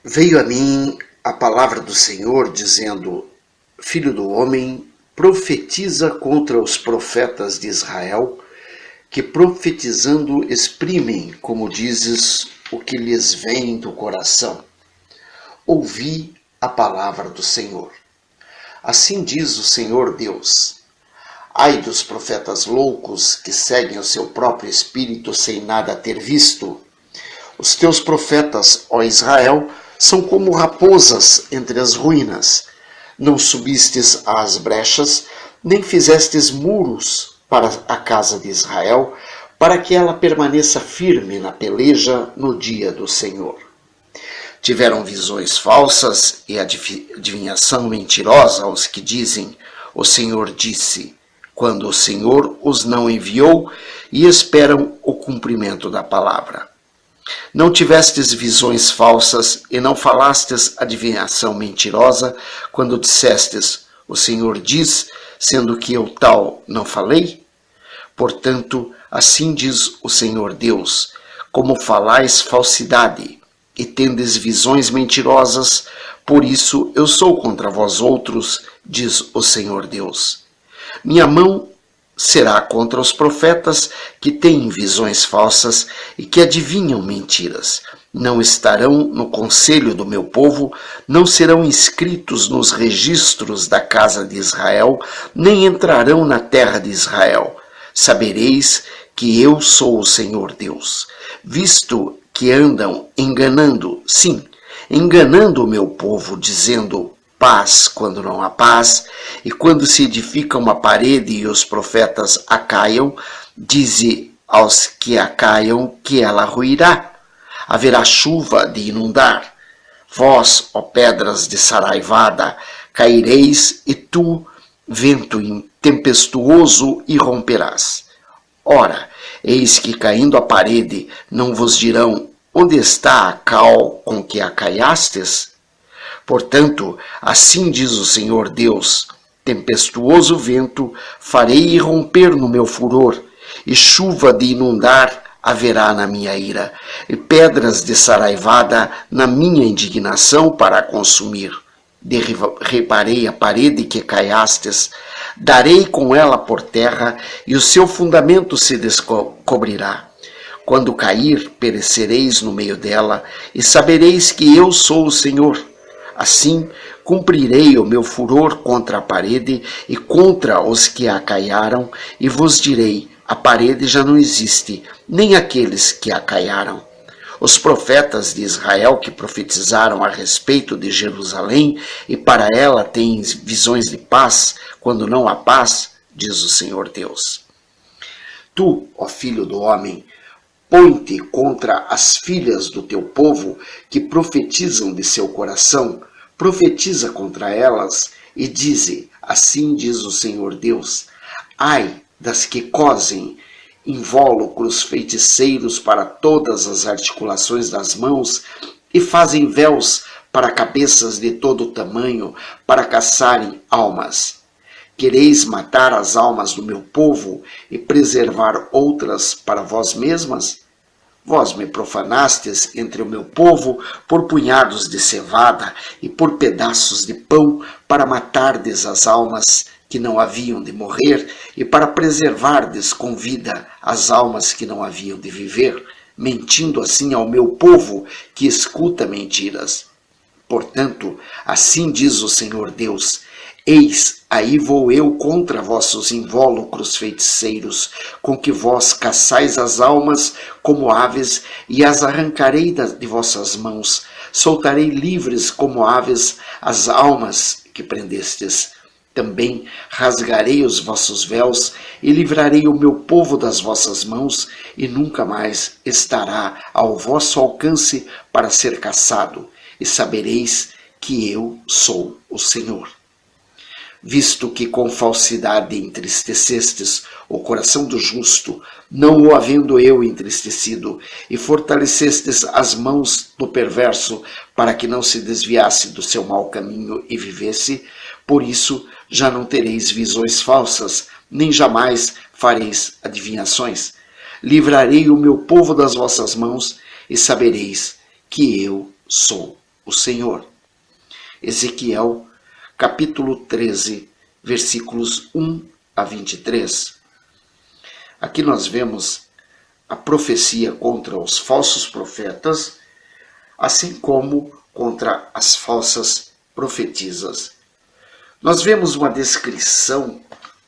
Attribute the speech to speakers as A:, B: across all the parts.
A: Veio a mim a palavra do Senhor, dizendo: Filho do homem, profetiza contra os profetas de Israel, que profetizando exprimem, como dizes, o que lhes vem do coração. Ouvi a palavra do Senhor. Assim diz o Senhor Deus: Ai dos profetas loucos que seguem o seu próprio espírito sem nada ter visto. Os teus profetas, ó Israel, são como raposas entre as ruínas. Não subistes às brechas, nem fizestes muros para a casa de Israel, para que ela permaneça firme na peleja no dia do Senhor. Tiveram visões falsas e adivinhação mentirosa aos que dizem: o Senhor disse, quando o Senhor os não enviou, e esperam o cumprimento da palavra. Não tivestes visões falsas e não falastes adivinhação mentirosa, quando dissestes: o Senhor diz, sendo que eu tal não falei? Portanto, assim diz o Senhor Deus: como falais falsidade e tendes visões mentirosas, por isso eu sou contra vós outros, diz o Senhor Deus. Minha mão será contra os profetas que têm visões falsas e que adivinham mentiras. Não estarão no conselho do meu povo, não serão inscritos nos registros da casa de Israel, nem entrarão na terra de Israel. Sabereis que eu sou o Senhor Deus, visto que andam enganando, sim, enganando o meu povo, dizendo paz quando não há paz, e quando se edifica uma parede e os profetas a caiam, dize aos que a caiam que ela ruirá. Haverá chuva de inundar. Vós, ó pedras de saraivada, caireis, e tu, vento tempestuoso, irromperás. Ora, eis que caindo a parede, não vos dirão: onde está a cal com que a caiastes? Portanto, assim diz o Senhor Deus: tempestuoso vento farei irromper no meu furor, e chuva de inundar haverá na minha ira, e pedras de saraivada na minha indignação para a consumir. Derribarei a parede que caiastes, darei com ela por terra, e o seu fundamento se descobrirá. Quando cair, perecereis no meio dela, e sabereis que eu sou o Senhor. Assim, cumprirei o meu furor contra a parede e contra os que a caiaram, e vos direi: a parede já não existe, nem aqueles que a caiaram. Os profetas de Israel que profetizaram a respeito de Jerusalém e para ela têm visões de paz, quando não há paz, diz o Senhor Deus. Tu, ó filho do homem, põe-te contra as filhas do teu povo que profetizam de seu coração, profetiza contra elas e dize: assim diz o Senhor Deus: ai das que cosem invólucros feiticeiros para todas as articulações das mãos e fazem véus para cabeças de todo tamanho, para caçarem almas. Quereis matar as almas do meu povo e preservar outras para vós mesmas? Vós me profanastes entre o meu povo por punhados de cevada e por pedaços de pão, para matardes as almas que não haviam de morrer e para preservardes com vida as almas que não haviam de viver, mentindo assim ao meu povo que escuta mentiras. Portanto, assim diz o Senhor Deus: eis, aí vou eu contra vossos invólucros feiticeiros, com que vós caçais as almas como aves, e as arrancarei de vossas mãos. Soltarei livres como aves as almas que prendestes. Também rasgarei os vossos véus e livrarei o meu povo das vossas mãos, e nunca mais estará ao vosso alcance para ser caçado, e sabereis que eu sou o Senhor. Visto que com falsidade entristecestes o coração do justo, não o havendo eu entristecido, e fortalecestes as mãos do perverso, para que não se desviasse do seu mau caminho e vivesse, por isso já não tereis visões falsas, nem jamais fareis adivinhações. Livrarei o meu povo das vossas mãos, e sabereis que eu sou o Senhor. Ezequiel, capítulo 13, versículos 1 a 23. Aqui nós vemos a profecia contra os falsos profetas, assim como contra as falsas profetisas. Nós vemos uma descrição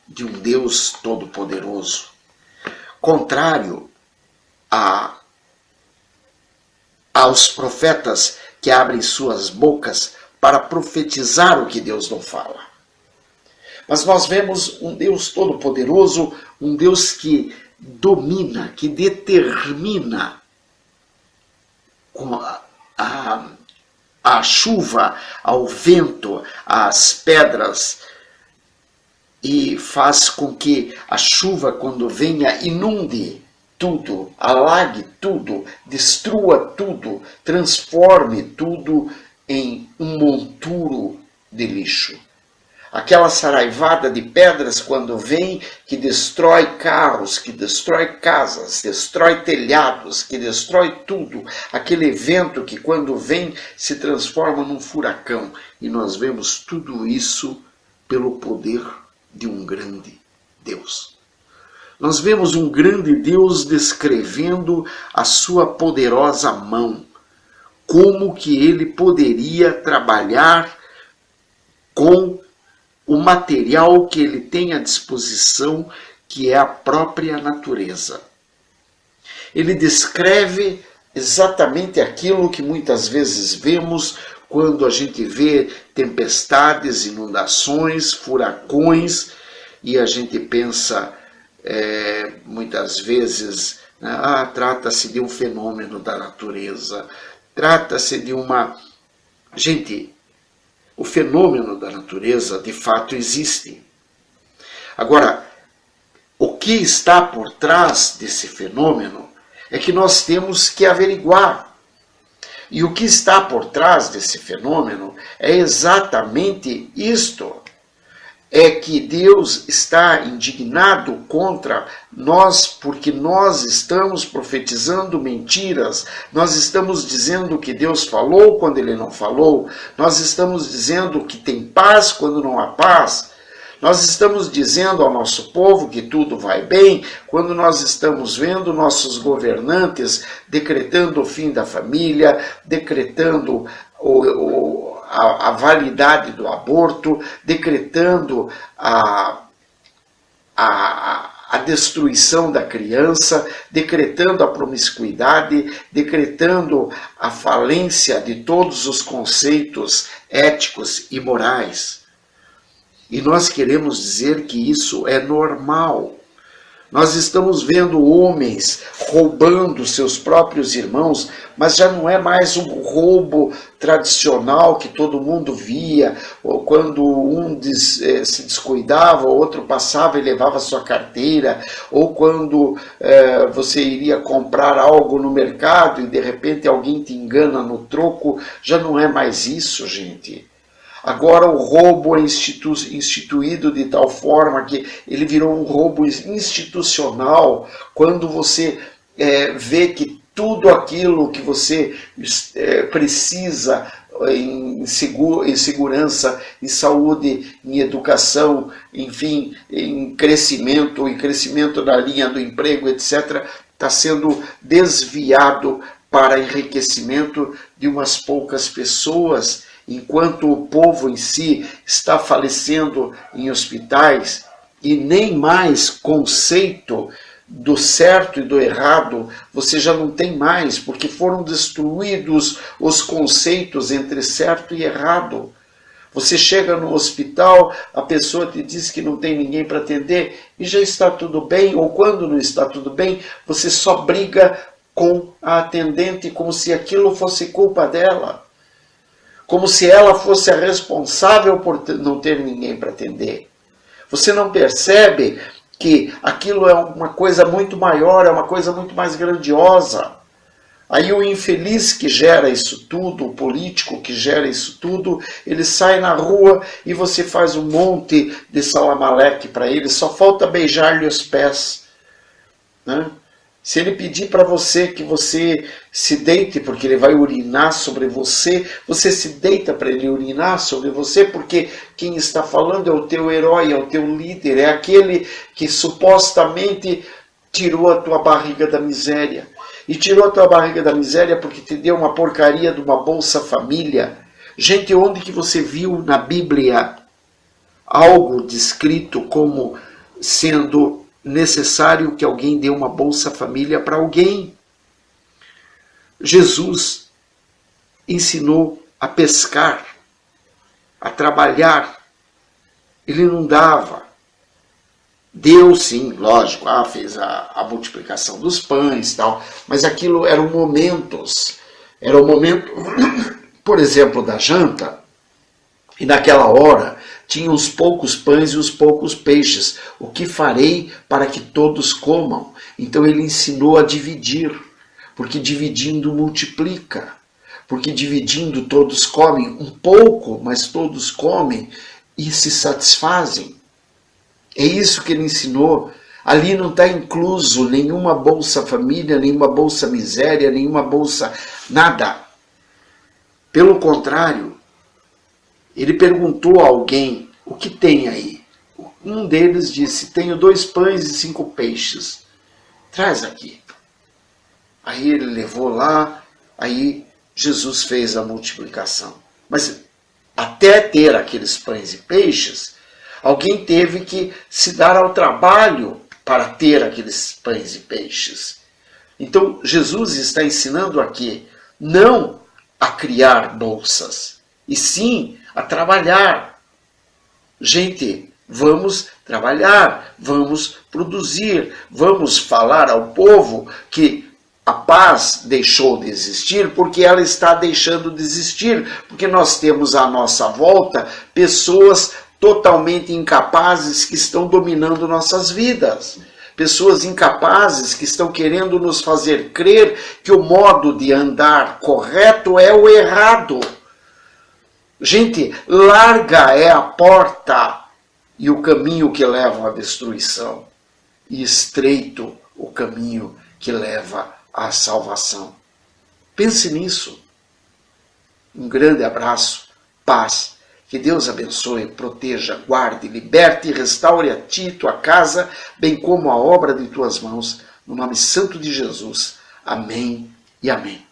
A: de um Deus todo-poderoso, contrário aos profetas que abrem suas bocas para profetizar o que Deus não fala. Mas nós vemos um Deus todo-poderoso, um Deus que domina, que determina com a chuva, ao vento, às pedras, e faz com que a chuva, quando venha, inunde tudo, alague tudo, destrua tudo, transforme tudo em um monturo de lixo. Aquela saraivada de pedras, quando vem, que destrói carros, que destrói casas, destrói telhados, que destrói tudo. Aquele vento que, quando vem, se transforma num furacão. E nós vemos tudo isso pelo poder de um grande Deus. Nós vemos um grande Deus descrevendo a sua poderosa mão, como que ele poderia trabalhar com o material que ele tem à disposição, que é a própria natureza. Ele descreve exatamente aquilo que muitas vezes vemos quando a gente vê tempestades, inundações, furacões, e a gente pensa muitas vezes, trata-se de um fenômeno da natureza, trata-se de uma... Gente, o fenômeno da natureza de fato existe. Agora, o que está por trás desse fenômeno é que nós temos que averiguar. E o que está por trás desse fenômeno é exatamente isto. É que Deus está indignado contra nós porque nós estamos profetizando mentiras, nós estamos dizendo que Deus falou quando Ele não falou, nós estamos dizendo que tem paz quando não há paz, nós estamos dizendo ao nosso povo que tudo vai bem, quando nós estamos vendo nossos governantes decretando o fim da família, decretando a validade do aborto, decretando a destruição da criança, decretando a promiscuidade, decretando a falência de todos os conceitos éticos e morais. E nós queremos dizer que isso é normal. Nós estamos vendo homens roubando seus próprios irmãos, mas já não é mais um roubo tradicional que todo mundo via, ou quando um se descuidava, o outro passava e levava sua carteira, ou quando você iria comprar algo no mercado e de repente alguém te engana no troco. Já não é mais isso, gente. Agora o roubo é instituído de tal forma que ele virou um roubo institucional, quando você vê que tudo aquilo que você precisa em segurança, em saúde, em educação, enfim, em crescimento da linha do emprego, etc., está sendo desviado para enriquecimento de umas poucas pessoas, enquanto o povo em si está falecendo em hospitais, e nem mais conceito do certo e do errado você já não tem mais, porque foram destruídos os conceitos entre certo e errado. Você chega no hospital, a pessoa te diz que não tem ninguém para atender e já está tudo bem, ou quando não está tudo bem, você só briga com a atendente como se aquilo fosse culpa dela. Como se ela fosse a responsável por não ter ninguém para atender. Você não percebe que aquilo é uma coisa muito maior, é uma coisa muito mais grandiosa. Aí o infeliz que gera isso tudo, o político que gera isso tudo, ele sai na rua e você faz um monte de salamaleque para ele, só falta beijar-lhe os pés, né? Se ele pedir para você que você se deite porque ele vai urinar sobre você, você se deita para ele urinar sobre você, porque quem está falando é o teu herói, é o teu líder, é aquele que supostamente tirou a tua barriga da miséria. E tirou a tua barriga da miséria porque te deu uma porcaria de uma Bolsa Família. Gente, onde que você viu na Bíblia algo descrito como sendo necessário que alguém dê uma Bolsa Família para alguém? Jesus ensinou a pescar, a trabalhar. Ele não dava. Deu sim, lógico, fez a multiplicação dos pães e tal, mas aquilo eram momentos. Era o momento, por exemplo, da janta, e naquela hora tinha os poucos pães e os poucos peixes. O que farei para que todos comam? Então ele ensinou a dividir, porque dividindo multiplica, porque dividindo todos comem um pouco, mas todos comem e se satisfazem. É isso que ele ensinou. Ali não está incluso nenhuma Bolsa Família, nenhuma Bolsa Miséria, nenhuma Bolsa nada. Pelo contrário, ele perguntou a alguém: o que tem aí? Um deles disse: tenho 2 pães e 5 peixes. Traz aqui. Aí ele levou lá, aí Jesus fez a multiplicação. Mas até ter aqueles pães e peixes, alguém teve que se dar ao trabalho para ter aqueles pães e peixes. Então Jesus está ensinando aqui não a criar bolsas, e sim a trabalhar. Gente, vamos trabalhar, vamos produzir, vamos falar ao povo que a paz deixou de existir porque ela está deixando de existir, porque nós temos à nossa volta pessoas totalmente incapazes que estão dominando nossas vidas. Pessoas incapazes que estão querendo nos fazer crer que o modo de andar correto é o errado. Gente, larga é a porta e o caminho que leva à destruição, e estreito o caminho que leva à salvação. Pense nisso. Um grande abraço, paz. Que Deus abençoe, proteja, guarde, liberte e restaure a ti e tua casa, bem como a obra de tuas mãos, no nome santo de Jesus. Amém e amém.